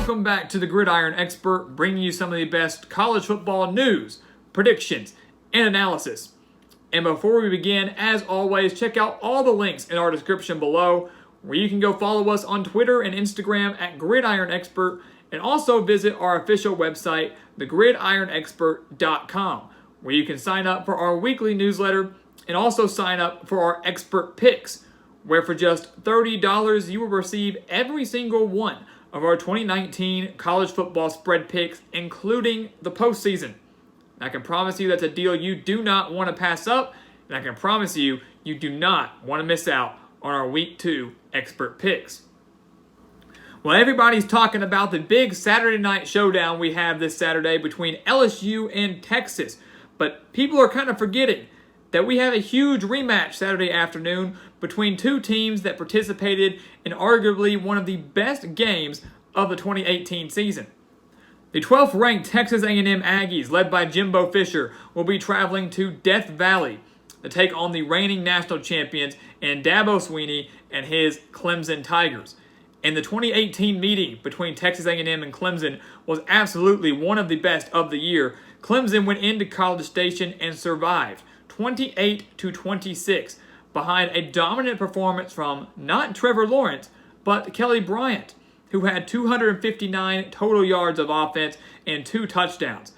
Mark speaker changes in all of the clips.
Speaker 1: Welcome back to the Gridiron Expert, bringing you some of the best college football news, predictions, and analysis. And before we begin, as always, check out all the links in our description below, where you can go follow us on Twitter and Instagram at Gridiron Expert, and also visit our official website, thegridironexpert.com, where you can sign up for our weekly newsletter and also sign up for our expert picks, where for just $30 you will receive every single one of our 2019 college football spread picks, including the postseason. I can promise you that's a deal you do not want to pass up, and I can promise you you do not want to miss out on our Week 2 expert picks. Well, everybody's talking about the big Saturday night showdown we have this Saturday between LSU and Texas, but people are kind of forgetting that we have a huge rematch Saturday afternoon between two teams that participated in arguably one of the best games of the 2018 season. The 12th ranked Texas A&M Aggies, led by Jimbo Fisher, will be traveling to Death Valley to take on the reigning national champions and Dabo Swinney and his Clemson Tigers. And the 2018 meeting between Texas A&M and Clemson was absolutely one of the best of the year. Clemson went into College Station and survived 28-26 behind a dominant performance from not Trevor Lawrence, but Kelly Bryant, who had 259 total yards of offense and 2 touchdowns.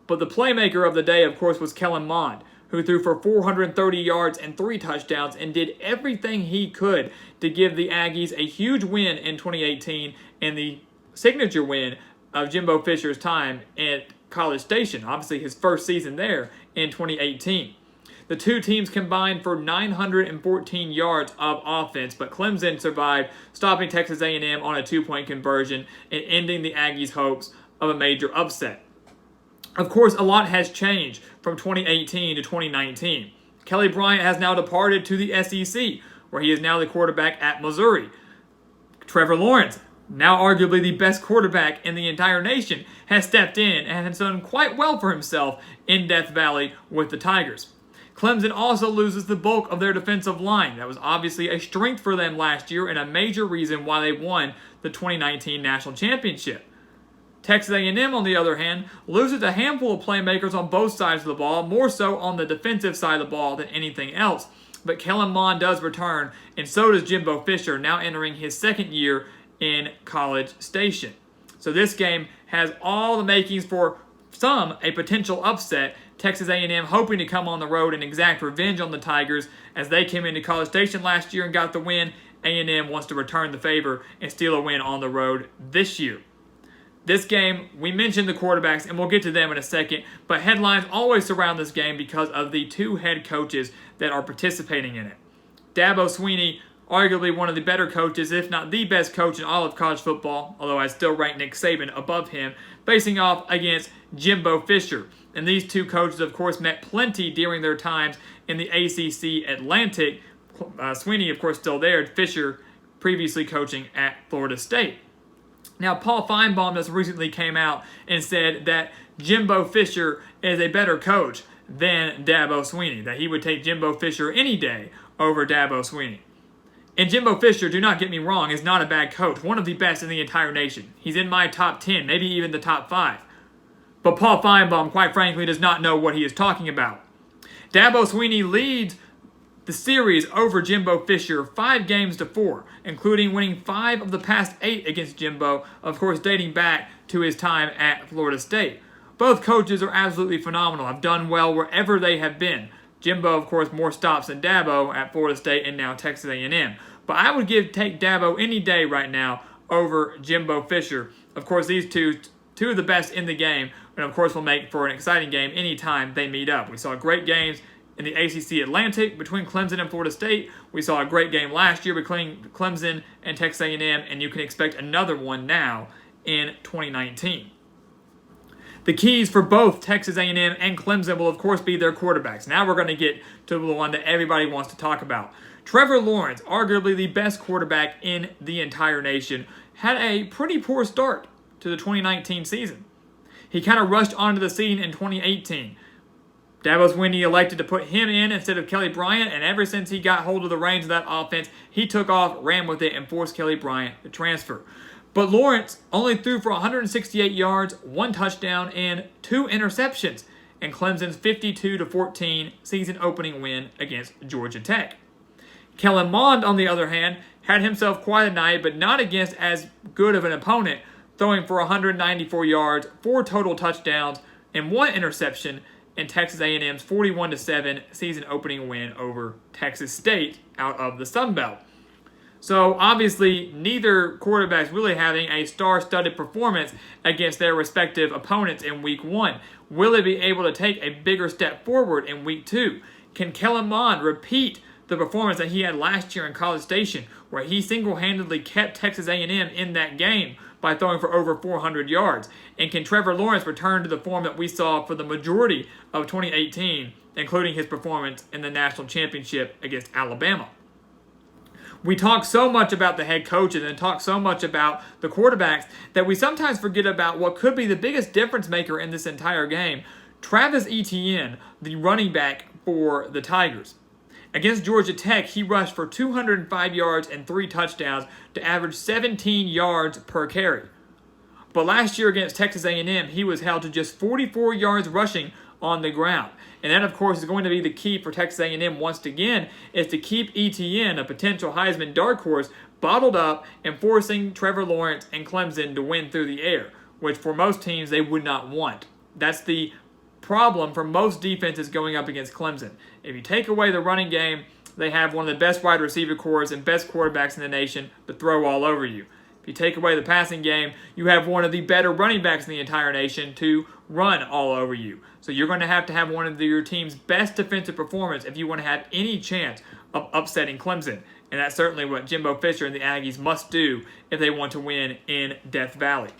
Speaker 1: But the playmaker of the day, of course, was Kellen Mond, who threw for 430 yards and 3 touchdowns and did everything he could to give the Aggies a huge win in 2018 and the signature win of Jimbo Fisher's time at College Station, obviously his first season there in 2018. The two teams combined for 914 yards of offense, but Clemson survived, stopping Texas A&M on a 2-point conversion and ending the Aggies' hopes of a major upset. Of course, a lot has changed from 2018 to 2019. Kelly Bryant has now departed to the SEC, where he is now the quarterback at Missouri. Trevor Lawrence, now arguably the best quarterback in the entire nation, has stepped in and has done quite well for himself in Death Valley with the Tigers. Clemson also loses the bulk of their defensive line. That was obviously a strength for them last year and a major reason why they won the 2019 national championship. Texas A&M, on the other hand, loses a handful of playmakers on both sides of the ball, more so on the defensive side of the ball than anything else. But Kellen Mond does return, and so does Jimbo Fisher, now entering his second year in College Station. So this game has all the makings for a potential upset. Texas A&M hoping to come on the road and exact revenge on the Tigers as they came into College Station last year and got the win. A&M wants to return the favor and steal a win on the road this year. This game, we mentioned the quarterbacks, and we'll get to them in a second, but headlines always surround this game because of the two head coaches that are participating in it. Dabo Swinney, arguably one of the better coaches, if not the best coach in all of college football, although I still rank Nick Saban above him, facing off against Jimbo Fisher. And these two coaches, of course, met plenty during their times in the ACC Atlantic. Swinney, of course, still there. Fisher previously coaching at Florida State. Now, Paul Feinbaum just recently came out and said that Jimbo Fisher is a better coach than Dabo Swinney, that he would take Jimbo Fisher any day over Dabo Swinney. And Jimbo Fisher, do not get me wrong, is not a bad coach, one of the best in the entire nation. He's in my top 10, maybe even the top 5. But Paul Feinbaum, quite frankly, does not know what he is talking about. Dabo Swinney leads the series over Jimbo Fisher 5-4, including winning 5 of the past 8 against Jimbo, of course dating back to his time at Florida State. Both coaches are absolutely phenomenal, have done well wherever they have been. Jimbo, of course, more stops than Dabo at Florida State and now Texas A&M. But I would take Dabo any day right now over Jimbo Fisher. Of course, these two of the best in the game, and of course will make for an exciting game anytime they meet up. We saw great games in the ACC Atlantic between Clemson and Florida State. We saw a great game last year between Clemson and Texas A&M, and you can expect another one now in 2019. The keys for both Texas A&M and Clemson will, of course, be their quarterbacks. Now we're going to get to the one that everybody wants to talk about. Trevor Lawrence, arguably the best quarterback in the entire nation, had a pretty poor start to the 2019 season. He kind of rushed onto the scene in 2018. Dabo Swinney elected to put him in instead of Kelly Bryant, and ever since he got hold of the reins of that offense, he took off, ran with it, and forced Kelly Bryant to transfer. But Lawrence only threw for 168 yards, 1 touchdown, and 2 interceptions in Clemson's 52-14 season-opening win against Georgia Tech. Kellen Mond, on the other hand, had himself quite a night, but not against as good of an opponent, throwing for 194 yards, 4 total touchdowns, and 1 interception in Texas A&M's 41-7 season-opening win over Texas State out of the Sun Belt. So, obviously, neither quarterback's really having a star-studded performance against their respective opponents in Week 1. Will they be able to take a bigger step forward in Week 2? Can Kellen Mond repeat the performance that he had last year in College Station, where he single-handedly kept Texas A&M in that game by throwing for over 400 yards? And can Trevor Lawrence return to the form that we saw for the majority of 2018, including his performance in the national championship against Alabama? We talk so much about the head coaches and talk so much about the quarterbacks that we sometimes forget about what could be the biggest difference maker in this entire game, Travis Etienne, the running back for the Tigers. Against Georgia Tech, he rushed for 205 yards and 3 touchdowns to average 17 yards per carry. But last year against Texas A&M, he was held to just 44 yards rushing on the ground. And that, of course, is going to be the key for Texas A&M once again, is to keep Etienne, a potential Heisman dark horse, bottled up and forcing Trevor Lawrence and Clemson to win through the air, which for most teams they would not want. That's the problem for most defenses going up against Clemson. If you take away the running game, they have one of the best wide receiver corps and best quarterbacks in the nation to throw all over you. If you take away the passing game, you have one of the better running backs in the entire nation to run all over you. So you're going to have one of your team's best defensive performance if you want to have any chance of upsetting Clemson. And that's certainly what Jimbo Fisher and the Aggies must do if they want to win in Death Valley.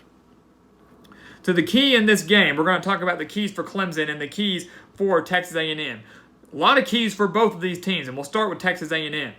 Speaker 1: So the key in this game, we're going to talk about the keys for Clemson and the keys for Texas A&M. A lot of keys for both of these teams, and we'll start with Texas A&M.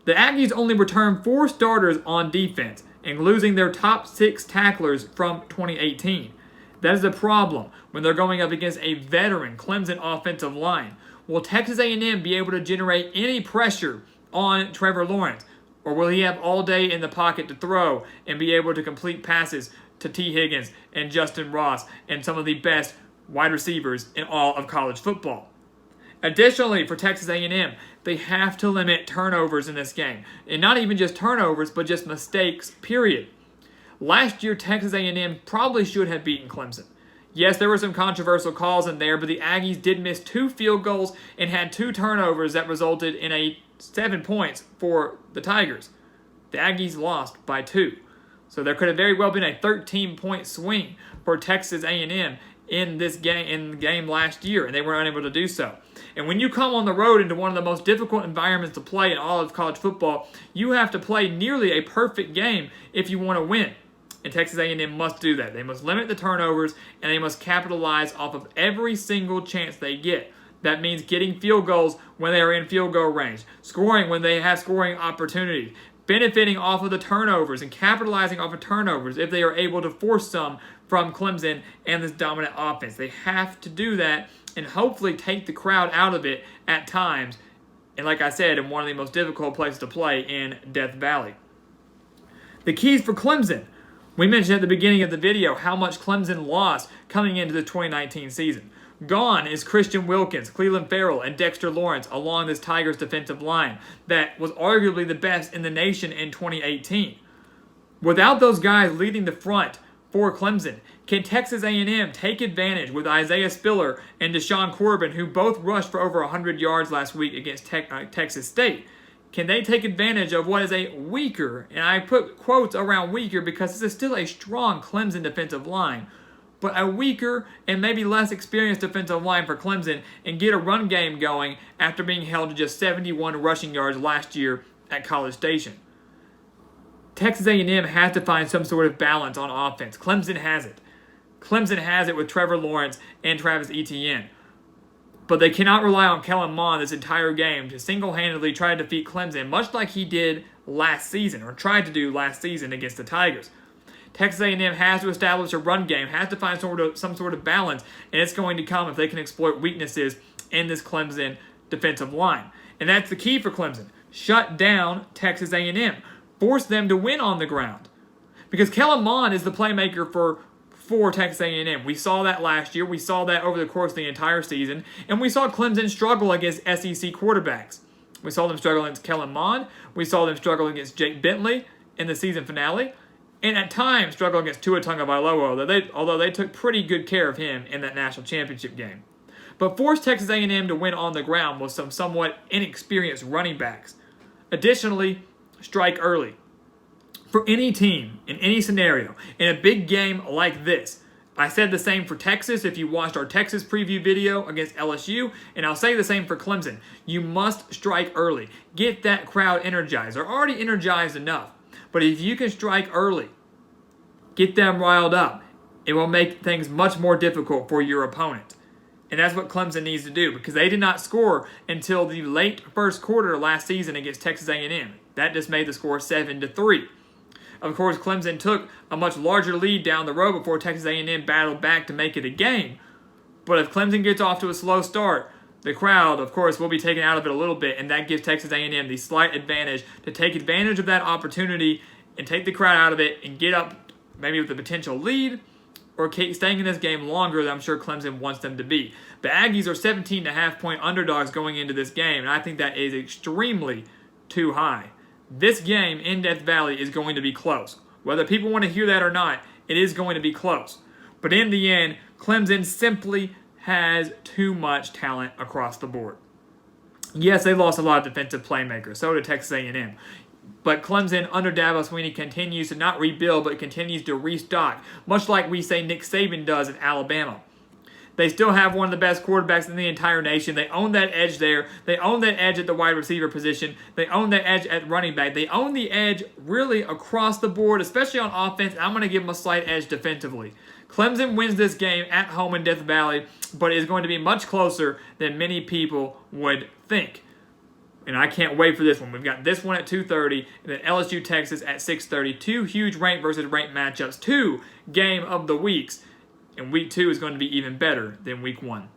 Speaker 1: The Aggies only returned 4 starters on defense, and losing their top 6 tacklers from 2018. That is a problem when they're going up against a veteran Clemson offensive line. Will Texas A&M be able to generate any pressure on Trevor Lawrence? Or will he have all day in the pocket to throw and be able to complete passes to T. Higgins and Justin Ross and some of the best wide receivers in all of college football? Additionally, for Texas A&M, they have to limit turnovers in this game. And not even just turnovers, but just mistakes, period. Last year, Texas A&M probably should have beaten Clemson. Yes, there were some controversial calls in there, but the Aggies did miss 2 field goals and had 2 turnovers that resulted in 7 points for the Tigers. The Aggies lost by 2. So there could have very well been a 13-point swing for Texas A&M in the game last year, and they were unable to do so. And when you come on the road into one of the most difficult environments to play in all of college football, you have to play nearly a perfect game if you want to win. And Texas A&M must do that. They must limit the turnovers, and they must capitalize off of every single chance they get. That means getting field goals when they are in field goal range, scoring when they have scoring opportunities, benefiting off of the turnovers and capitalizing off of turnovers if they are able to force some from Clemson and this dominant offense. They have to do that and hopefully take the crowd out of it at times. And like I said, in one of the most difficult places to play in Death Valley. The keys for Clemson. We mentioned at the beginning of the video how much Clemson lost coming into the 2019 season. Gone is Christian Wilkins, Cleveland Farrell, and Dexter Lawrence along this Tigers defensive line that was arguably the best in the nation in 2018. Without those guys leading the front for Clemson, can Texas A&M take advantage with Isaiah Spiller and Deshaun Corbin, who both rushed for over 100 yards last week against Texas State? Can they take advantage of what is a weaker, and I put quotes around weaker because this is still a strong Clemson defensive line, but a weaker and maybe less experienced defensive line for Clemson and get a run game going after being held to just 71 rushing yards last year at College Station? Texas A&M has to find some sort of balance on offense. Clemson has it. Clemson has it with Trevor Lawrence and Travis Etienne. But they cannot rely on Kellen Mond this entire game to single-handedly try to defeat Clemson, much like he did last season, or tried to do last season against the Tigers. Texas A&M has to establish a run game, has to find some sort of balance, and it's going to come if they can exploit weaknesses in this Clemson defensive line. And that's the key for Clemson. Shut down Texas A&M. Force them to win on the ground. Because Kellen Mond is the playmaker for Texas A&M. We saw that last year. We saw that over the course of the entire season. And we saw Clemson struggle against SEC quarterbacks. We saw them struggle against Kellen Mond. We saw them struggle against Jake Bentley in the season finale. And at times struggle against Tua Tagovailoa, although they took pretty good care of him in that national championship game. But forced Texas A&M to win on the ground with some somewhat inexperienced running backs. Additionally, strike early. For any team, in any scenario, in a big game like this, I said the same for Texas if you watched our Texas preview video against LSU, and I'll say the same for Clemson. You must strike early. Get that crowd energized. They're already energized enough. But if you can strike early, get them riled up, it will make things much more difficult for your opponent. And that's what Clemson needs to do, because they did not score until the late first quarter last season against Texas A&M. That just made the score 7-3. Of course, Clemson took a much larger lead down the road before Texas A&M battled back to make it a game. But if Clemson gets off to a slow start, the crowd, of course, will be taken out of it a little bit, and that gives Texas A&M the slight advantage to take advantage of that opportunity and take the crowd out of it and get up maybe with a potential lead or keep staying in this game longer than I'm sure Clemson wants them to be. The Aggies are 17.5-point underdogs going into this game, and I think that is extremely too high. This game in Death Valley is going to be close. Whether people want to hear that or not, it is going to be close. But in the end, Clemson simply has too much talent across the board. Yes, they lost a lot of defensive playmakers. So did Texas A&M. But Clemson, under Dabo Swinney, continues to not rebuild, but continues to restock, much like we say Nick Saban does in Alabama. They still have one of the best quarterbacks in the entire nation. They own that edge there. They own that edge at the wide receiver position. They own that edge at running back. They own the edge really across the board, especially on offense. I'm going to give them a slight edge defensively. Clemson wins this game at home in Death Valley, but it is going to be much closer than many people would think. And I can't wait for this one. We've got this one at 2:30, and then LSU Texas at 6:30. Two huge ranked versus ranked matchups. Two game of the weeks. And week 2 is going to be even better than week 1.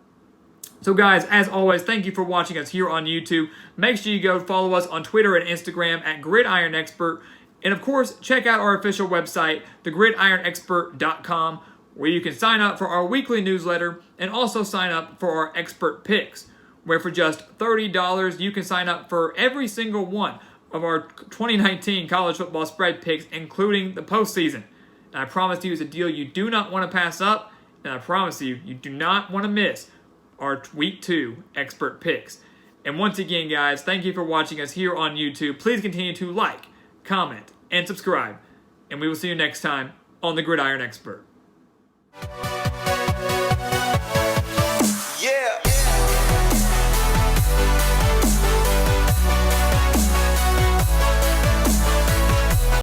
Speaker 1: So guys, as always, thank you for watching us here on YouTube. Make sure you go follow us on Twitter and Instagram at Gridiron Expert. And of course, check out our official website, thegridironexpert.com, where you can sign up for our weekly newsletter and also sign up for our expert picks, where for just $30, you can sign up for every single one of our 2019 college football spread picks, including the postseason. And I promise you, it's a deal you do not want to pass up. And I promise you, you do not want to miss our Week 2 expert picks. And once again, guys, thank you for watching us here on YouTube. Please continue to like, comment, and subscribe. And we will see you next time on The Gridiron Expert.